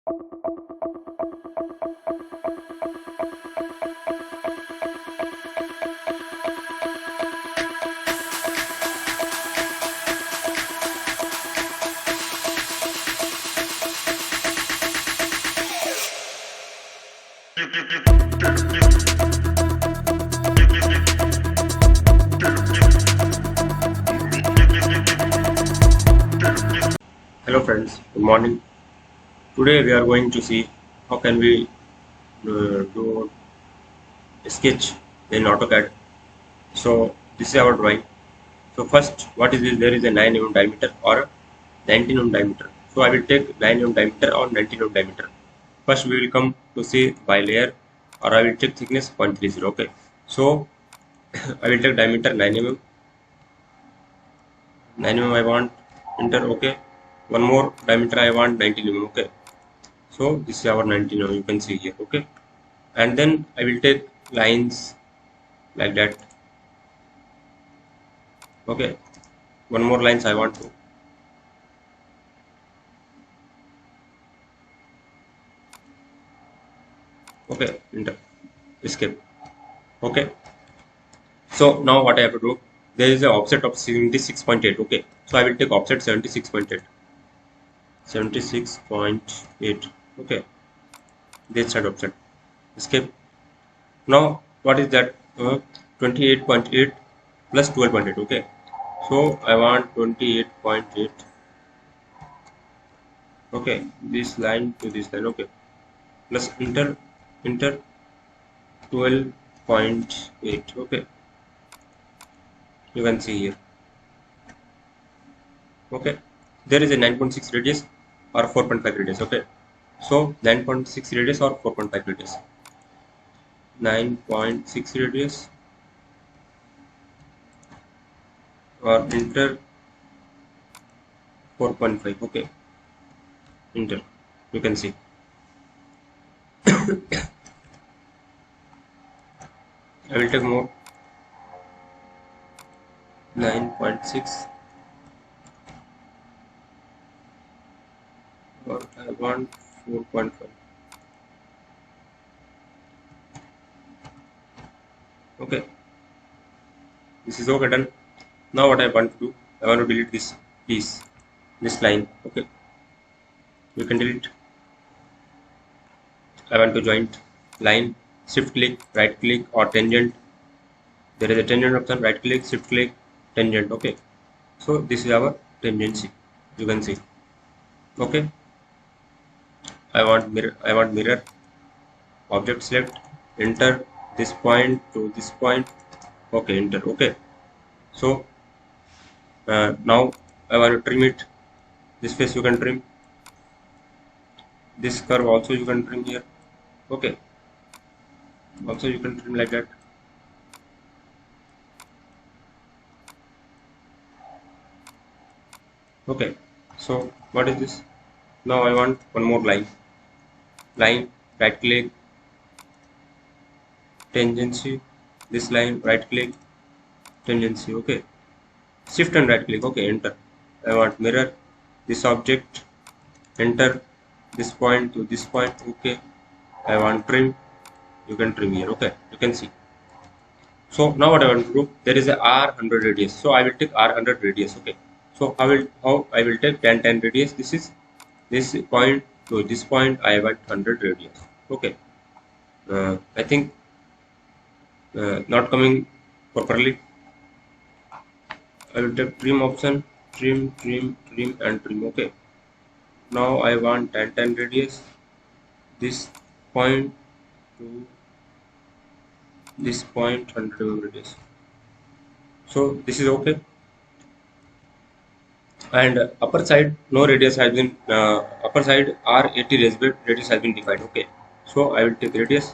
Hello friends, good morning. Today we are going to see how can we do a sketch in AutoCAD. So this is our drawing. So first, what is this? There is a 9 mm diameter or a 19 mm diameter. So I will take 9 mm diameter or 19 mm diameter. First we will come to see by layer, or I will take thickness 0.30. Okay. So I will take diameter 9 mm. 9 mm I want, enter. Okay. One more diameter I want 19 mm. Okay. So this is our 19 mm, you can see here. Okay. And then I will take lines like that. Okay. One more lines I want to. Okay. Enter. Escape. Okay. So now what I have to do? There is an offset of 76.8. Okay. So I will take offset 76.8. 76.8. Okay. This side offset. Escape. Now what is that? 28.8 plus 12.8. Okay. So I want 28.8. Okay. This line to this line. Okay. Plus enter 12.8. Okay. You can see here. Okay. There is a 9.6 radius or 4.5 radius. Okay. So 9.6 radius or 4.5 radius. 9.6 radius or enter 4.5. Okay. Enter. You can see. I will take more. 9.6 or I want 4.5. Okay. This is okay, done. Now what I want to do, I want to delete this piece, this line. Okay. You can delete. I want to joint line, shift click, right click or tangent. There is a tangent option, right click, shift click, tangent. Okay. So this is our tangency. You can see. Okay. I want mirror. Object select, enter this point to this point. Okay, enter. Okay. So now I want to trim it. This face you can trim. This curve also you can trim here. Okay. Also you can trim like that. Okay. So what is this? Now I want one more line. Line, right click, tangency. This line, right click, tangency. Okay. Shift and right click. Okay, enter. I want mirror this object. Enter this point to this point. Okay. I want trim. You can trim here. Okay. You can see. So now what I want to do, there is a R100 radius. So I will take R100 radius. Okay. So how I will take 10 radius. This is this point to this point. I want 100 radius. Okay. I think not coming properly. I will take trim option. Trim and trim. Okay. Now I want 10 radius. This point to this point 100 radius. So this is okay. And upper side no radius has been upper side R80 radius has been defined. Okay. So I will take radius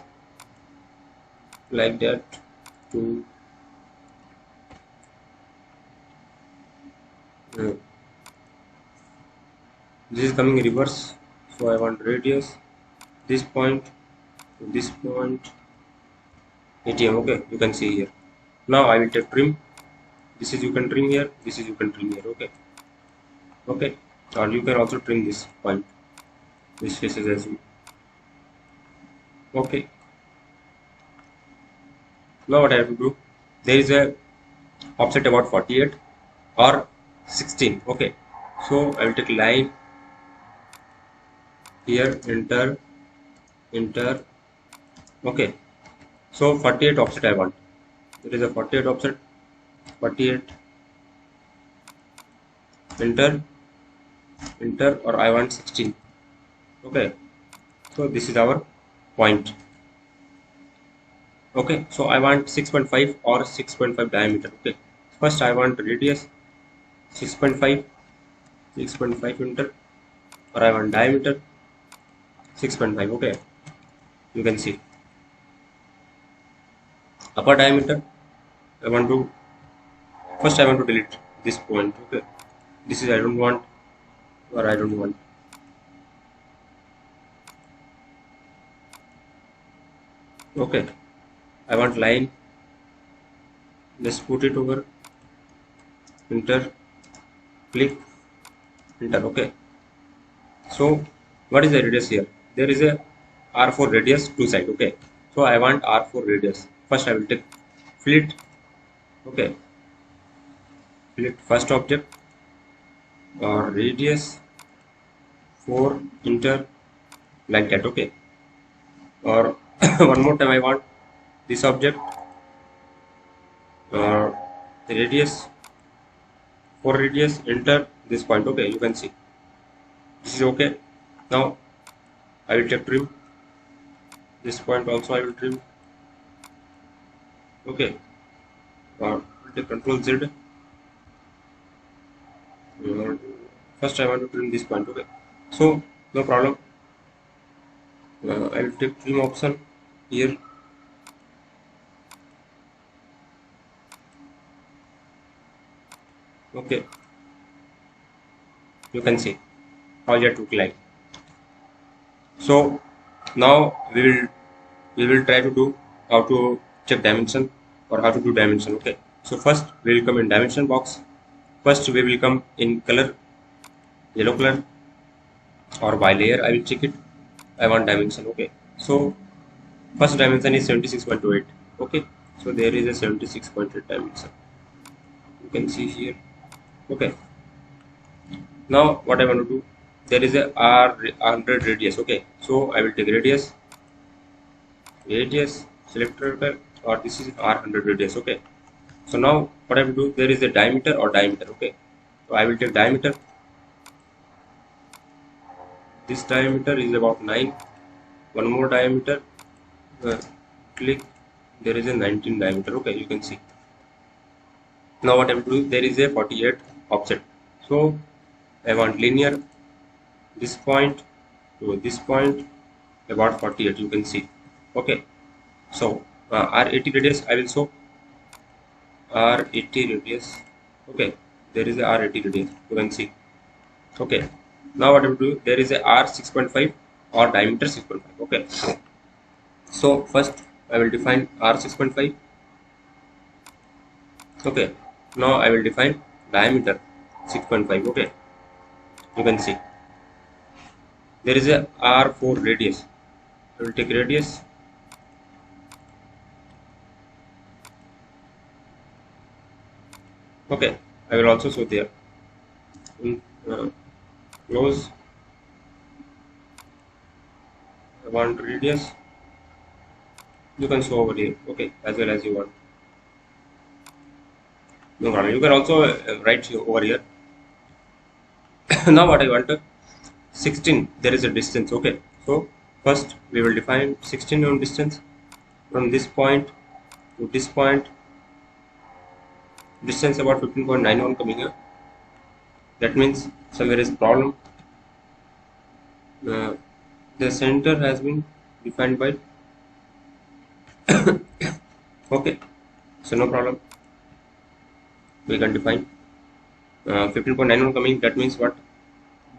like that to this is coming reverse. So I want radius this point to this point ATM. Okay, you can see here. Now I will take trim. This is you can trim here. This is you can trim here. Okay. Okay. Or you can also trim this point. This faces as you. Okay. Now what I have to do? There is a offset about 48 or 16. Okay. So I will take line here, enter, enter. Okay. So 48 offset I want. There is a 48 offset, 48, enter, enter, or I want 16. Okay. So this is our point. Okay. So I want 6.5 or 6.5 diameter. Okay. First I want radius 6.5, 6.5 enter, or I want diameter 6.5. Okay. You can see upper diameter. I want to first I want to delete this point. Okay. This is I don't want, or I don't want. Okay. I want line. Just put it over. Enter. Click. Enter. Okay. So what is the radius here? There is a R4 radius two side. Okay. So I want R4 radius. First I will take flit. Okay. Flit first object or radius 4 enter like that. Okay. Or one more time I want this object or the radius 4 radius enter this point. Okay. You can see this is okay. Now I will take trim. This point also I will trim. Okay. Or take Control Z. First I want to trim this point. Okay. So no problem. I will take trim option here. Okay. You can see how it look like. So now we will try to do how to check dimension or how to do dimension. Okay. So first we will come in dimension box. First we will come in color, yellow color, or by layer I will check it. I want dimension. Okay. So first dimension is 76.28. Okay. So there is a 76.8 dimension. You can see here. Okay. Now what I want to do, there is a R100 radius. Okay. So I will take radius, selector, or this is R100 radius. Okay. So now what I will do, there is a diameter or diameter. Okay. So I will take diameter. This diameter is about 9. One more diameter. Click. There is a 19 diameter. Okay. You can see. Now what I will do, there is a 48 offset. So I want linear. This point to this point about 48. You can see. Okay. So R80 radius I will show. R80 radius. Okay. There is a R80 radius. You can see. Okay. Now what I will do, there is a R6.5 or diameter 6.5. Okay. So first I will define R6.5. Okay. Now I will define diameter 6.5. Okay. You can see. There is a R4 radius. I will take radius. Okay. I will also show there. Close. I want radius. You can show over here. Okay. As well as you want. No problem. You can also write over here. Now what I want, 16. There is a distance. Okay. So first we will define 16 on distance from this point to this point. Distance about 15.91 coming here. That means somewhere is problem. The center has been defined by. Okay. So no problem. We can define 15.91 coming. That means what?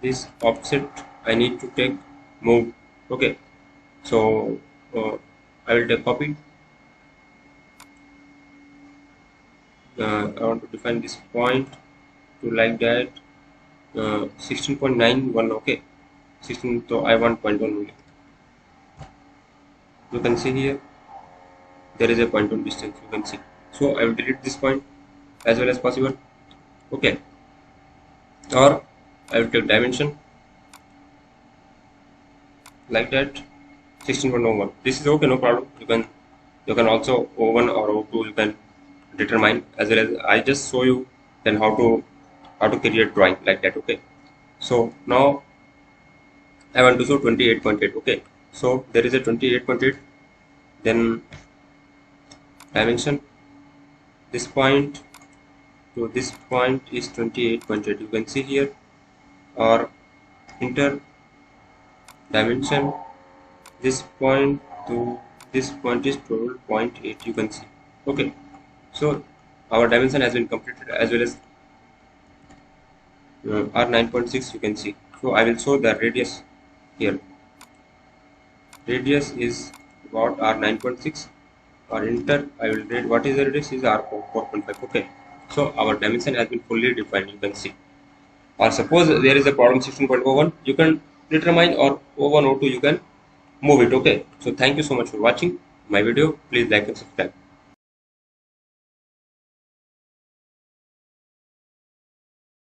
This offset I need to take move. Okay. So I will take copy. I want to define this point to like that 16.91. Okay. 16, so I want 0.1 only. You can see here there is a 0.1 distance, you can see. So I will delete this point as well as possible. Okay, or I will take dimension like that, 16.01. This is okay, no problem. You can also O1 or O2 you can determine, as well as I just show you then how to create drawing like that. Okay, so now I want to show 28.8. Okay, so there is a 28.8, then dimension, this point to this point is 28.8, you can see here, or enter dimension, this point to this point is 12.8, you can see. Okay, so our dimension has been completed, as well as R 9.6, you can see. So I will show the radius here. Radius is about R 9.6, or enter. I will read what is the radius is R 4.5. Okay, so our dimension has been fully defined, you can see. Or suppose there is a problem 16.01, you can determine, or O1 O2 you can move it. Okay, so thank you so much for watching my video. Please like and subscribe.